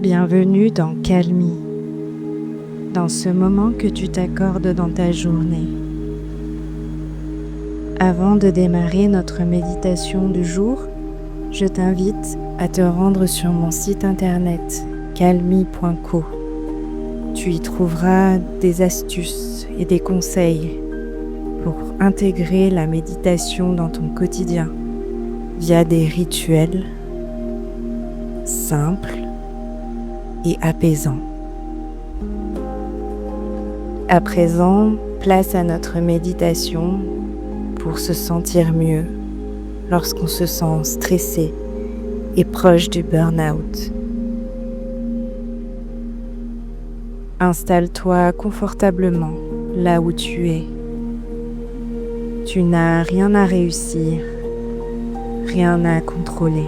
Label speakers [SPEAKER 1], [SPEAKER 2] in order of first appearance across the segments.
[SPEAKER 1] Bienvenue dans Calmie, dans ce moment que tu t'accordes dans ta journée. Avant de démarrer notre méditation du jour, je t'invite à te rendre sur mon site internet calmie.co. Tu y trouveras des astuces et des conseils pour intégrer la méditation dans ton quotidien via des rituels simples et apaisants. À présent, place à notre méditation pour se sentir mieux lorsqu'on se sent stressé et proche du burn-out. Installe-toi confortablement là où tu es. Tu n'as rien à réussir, rien à contrôler.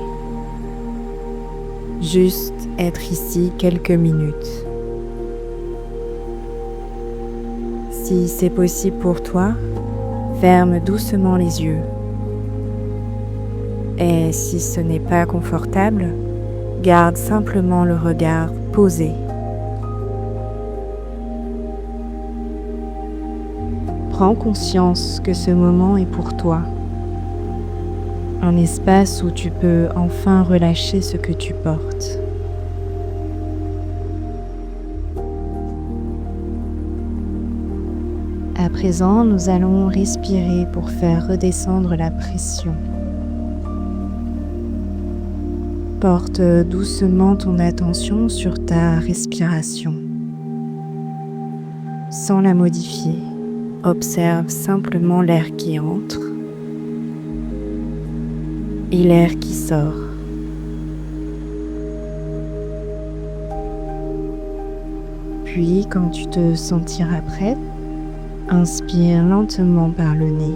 [SPEAKER 1] Juste être ici quelques minutes. Si c'est possible pour toi, ferme doucement les yeux. Et si ce n'est pas confortable, garde simplement le regard posé. Prends conscience que ce moment est pour toi. Un espace où tu peux enfin relâcher ce que tu portes. À présent, nous allons respirer pour faire redescendre la pression. Porte doucement ton attention sur ta respiration. Sans la modifier, observe simplement l'air qui entre et l'air qui sort. Puis, quand tu te sentiras prête, inspire lentement par le nez.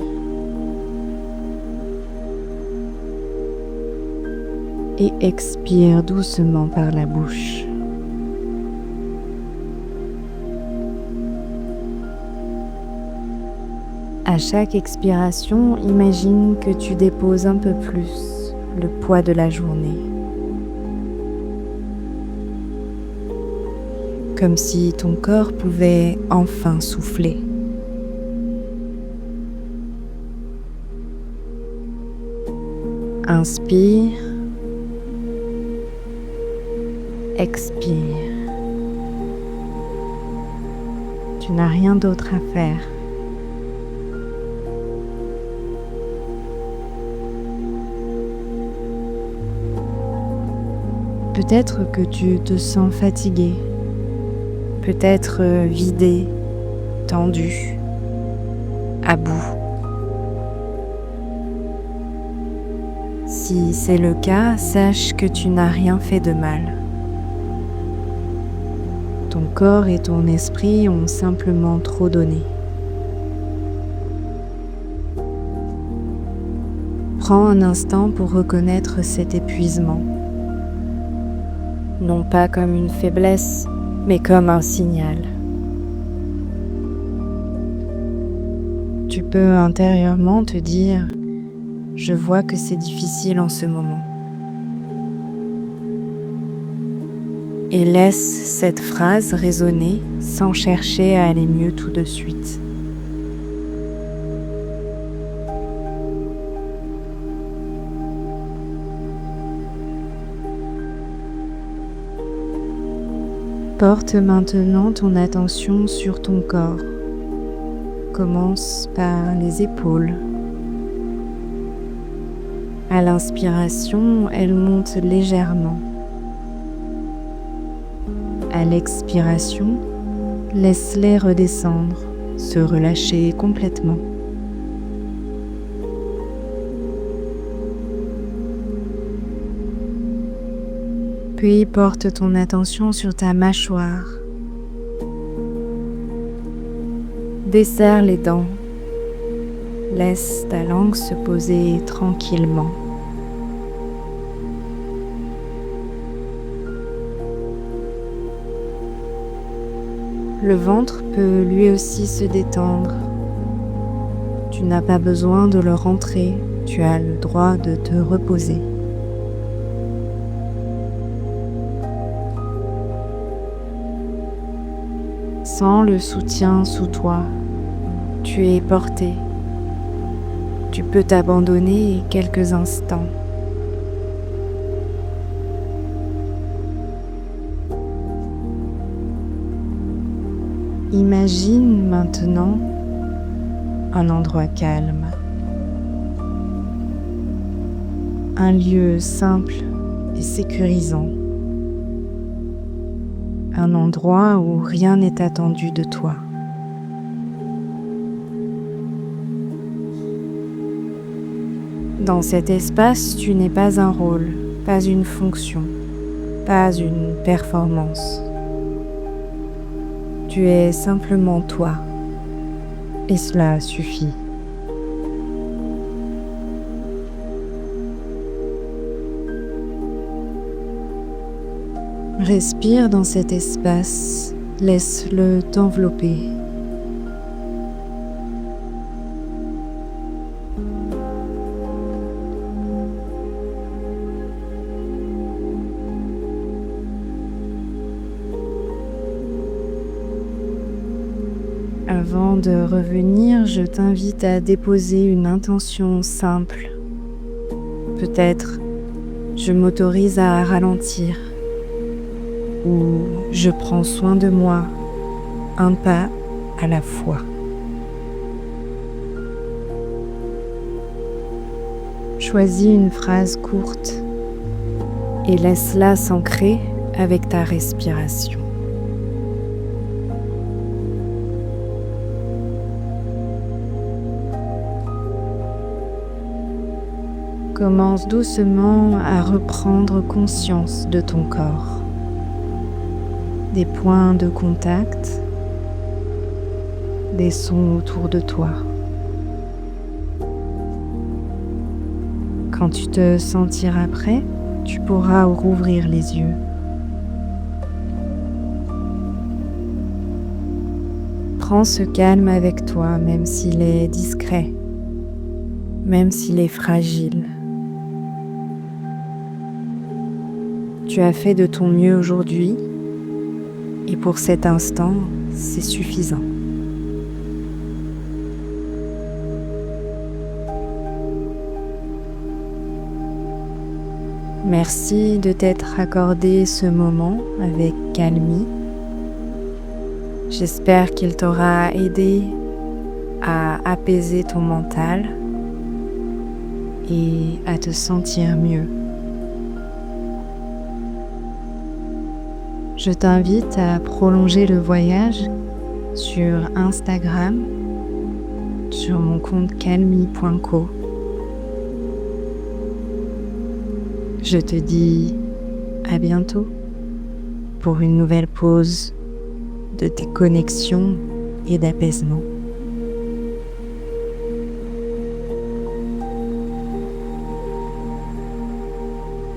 [SPEAKER 1] Et expire doucement par la bouche. À chaque expiration, imagine que tu déposes un peu plus le poids de la journée. Comme si ton corps pouvait enfin souffler. Inspire, expire. Tu n'as rien d'autre à faire. Peut-être que tu te sens fatigué, peut-être vidé, tendu, à bout. Si c'est le cas, sache que tu n'as rien fait de mal. Ton corps et ton esprit ont simplement trop donné. Prends un instant pour reconnaître cet épuisement. Non pas comme une faiblesse, mais comme un signal. Tu peux intérieurement te dire « Je vois que c'est difficile en ce moment ». Et laisse cette phrase résonner sans chercher à aller mieux tout de suite. Porte maintenant ton attention sur ton corps. Commence par les épaules. À l'inspiration, elles montent légèrement. À l'expiration, laisse-les redescendre, se relâcher complètement. Puis porte ton attention sur ta mâchoire. Desserre les dents. Laisse ta langue se poser tranquillement. Le ventre peut lui aussi se détendre. Tu n'as pas besoin de le rentrer, tu as le droit de te reposer. sens le soutien sous toi. Tu es porté. Tu peux t'abandonner quelques instants. Imagine maintenant un endroit calme, un lieu simple et sécurisant, un endroit où rien n'est attendu de toi. Dans cet espace, tu n'es pas un rôle, pas une fonction, pas une performance. Tu es simplement toi, et cela suffit. Respire dans cet espace, laisse-le t'envelopper. Avant de revenir, je t'invite à déposer une intention simple. Peut-être, je m'autorise à ralentir ou je prends soin de moi, un pas à la fois. Choisis une phrase courte et laisse-la s'ancrer avec ta respiration. Commence doucement à reprendre conscience de ton corps, des points de contact, des sons autour de toi. Quand tu te sentiras prêt, tu pourras rouvrir les yeux. Prends ce calme avec toi, même s'il est discret, même s'il est fragile. Tu as fait de ton mieux aujourd'hui et pour cet instant, c'est suffisant. Merci de t'être accordé ce moment avec Calmy. J'espère qu'il t'aura aidé à apaiser ton mental et à te sentir mieux. Je t'invite à prolonger le voyage sur Instagram, sur mon compte calmy.co. Je te dis à bientôt pour une nouvelle pause de déconnexion et d'apaisement.